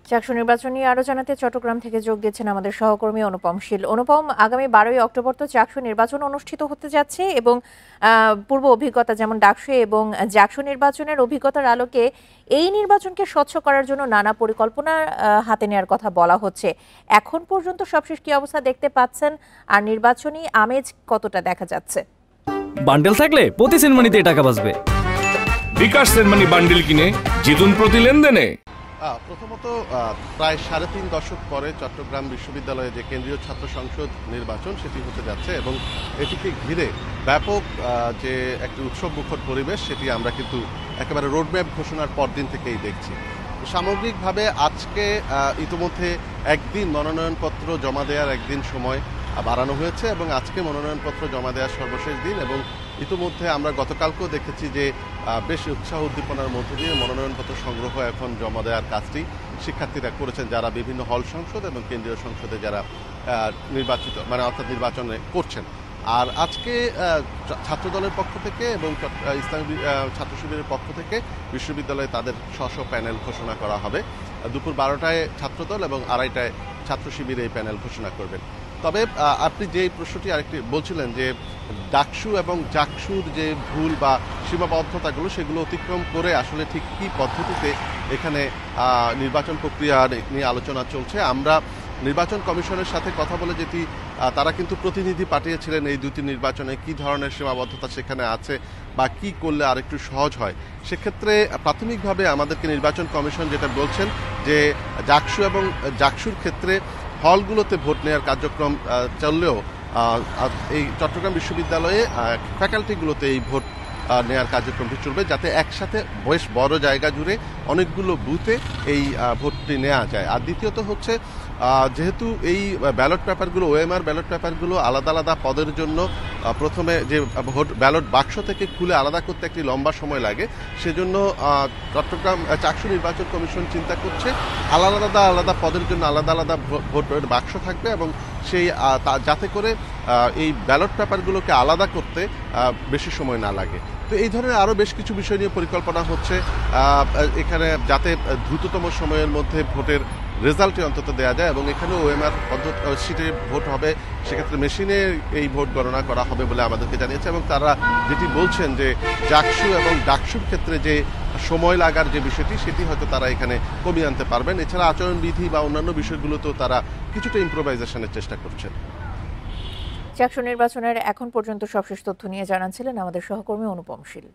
চাকসু নির্বাচন নিয়ে আরো জানাতে চট্টগ্রাম থেকে যোগ দিয়েছেন আমাদের সহকর্মী অনুপম শীল। অনুপম, আগামী 12ই অক্টোবর তো চাকসু নির্বাচন অনুষ্ঠিত হতে যাচ্ছে এবং পূর্ব অভিজ্ঞতা যেমন ডাকসু এবং জাকসু নির্বাচনের অভিজ্ঞতার আলোকে এই নির্বাচনকে স্বচ্ছ করার জন্য নানা পরিকল্পনা হাতে নেওয়ার কথা বলা হচ্ছে। এখন পর্যন্ত সবশেষ কি অবস্থা দেখতে পাচ্ছেন, আর নির্বাচনী আমেজ কতটা দেখা যাচ্ছে? বান্ডেল থাকলে প্রতি সেনমানিতে টাকা বাঁচবে। বিকাশ সেনমানি বান্ডেল কিনে জিতুন প্রতি লেনদেনে। প্রথমত প্রায় 3.5 দশক পরে চট্টগ্রাম বিশ্ববিদ্যালয়ে যে কেন্দ্রীয় ছাত্র সংসদ নির্বাচন সেটি হতে যাচ্ছে এবং এটিকে ঘিরে ব্যাপক যে একটি উৎসবমুখর পরিবেশ সেটি আমরা কিন্তু একেবারে রোডম্যাপ ঘোষণার পরদিন থেকেই দেখছি। সামগ্রিকভাবে আজকে ইতিমধ্যে একদিন মনোনয়নপত্র জমা দেওয়ার একদিন সময় বাড়ানো হয়েছে এবং আজকে মনোনয়নপত্র জমা দেওয়ার সর্বশেষ দিন এবং ইতিমধ্যে আমরা গতকালকেও দেখেছি যে বেশ উৎসাহ উদ্দীপনার মধ্যে দিয়ে মনোনয়নপত্র সংগ্রহ এখন জমা দেওয়ার কাজটি শিক্ষার্থীরা করেছেন, যারা বিভিন্ন হল সংসদ এবং কেন্দ্রীয় সংসদে যারা নির্বাচিত অর্থাৎ নির্বাচনে করছেন। আর আজকে ছাত্রদলের পক্ষ থেকে এবং ইসলামী ছাত্র শিবিরের পক্ষ থেকে বিশ্ববিদ্যালয়ে তাদের স্ব প্যানেল ঘোষণা করা হবে। দুপুর 12টায় ছাত্রদল এবং 2:30টায় ছাত্র শিবির এই প্যানেল ঘোষণা করবেন। তবে আপনি যে প্রশ্নটি আরেকটি বলছিলেন যে ডাকসু এবং জাকসুর যে ভুল বা সীমাবদ্ধতাগুলো সেগুলো অতিক্রম করে আসলে ঠিক কী পদ্ধতিতে এখানে নির্বাচন প্রক্রিয়া নিয়ে আলোচনা চলছে। আমরা নির্বাচন কমিশনের সাথে কথা বলে যেটি তারা কিন্তু প্রতিনিধি পাঠিয়েছিলেন এই দুটি নির্বাচনে কী ধরনের সীমাবদ্ধতা সেখানে আছে বা কি করলে আরেকটু সহজ হয়। সেক্ষেত্রে প্রাথমিকভাবে আমাদেরকে নির্বাচন কমিশন যেটা বলছেন যে জাকসু এবং জাকসুর ক্ষেত্রে হলগুলোতে ভোট নেওয়ার কার্যক্রম চললেও এই চট্টগ্রাম বিশ্ববিদ্যালয়ে ফ্যাকাল্টিগুলোতে এই ভোট নেওয়ার কার্যক্রমটি চলবে, যাতে একসাথে বেশ বড় জায়গা জুড়ে অনেকগুলো বুথে এই ভোটটি নেওয়া যায়। আর দ্বিতীয়ত হচ্ছে যেহেতু এই ব্যালট পেপারগুলো ওএমআর ব্যালট পেপারগুলো আলাদা আলাদা পদের জন্য প্রথমে যে ভোট ব্যালট বাক্স থেকে খুলে আলাদা করতে একটি লম্বা সময় লাগে, সেজন্য চট্টগ্রাম চাকসু নির্বাচন কমিশন চিন্তা করছে আলাদা আলাদা পদের জন্য আলাদা আলাদা ভোটের বাক্স থাকবে এবং সেই যাতে করে এই ব্যালট পেপারগুলোকে আলাদা করতে বেশি সময় না লাগে। তো এই ধরনের আরও বেশ কিছু বিষয় নিয়ে পরিকল্পনা হচ্ছে এখানে, যাতে দ্রুততম সময়ের মধ্যে ভোটের রেজাল্টটি অন্তত দেওয়া যায় এবং এখানে ওএমআর সিটে ভোট হবে, সেক্ষেত্রে মেশিনে এই ভোট গণনা করা হবে বলে আমাদেরকে জানিয়েছে এবং তারা যেটি বলছেন যে জাকসু এবং ডাকসুর ক্ষেত্রে যে সময় লাগার যে বিষয়টি সেটি হয়তো তারা এখানে কমিয়ে আনতে পারবেন। এছাড়া আচরণবিধি বা অন্যান্য বিষয়গুলোতেও তারা কিছুটা ইম্প্রোভাইজেশনের চেষ্টা করছেন। চাকসু নির্বাচনের এখন পর্যন্ত সবশেষ তথ্য নিয়ে জানাচ্ছিলেন আমাদের সহকর্মী অনুপম শীল।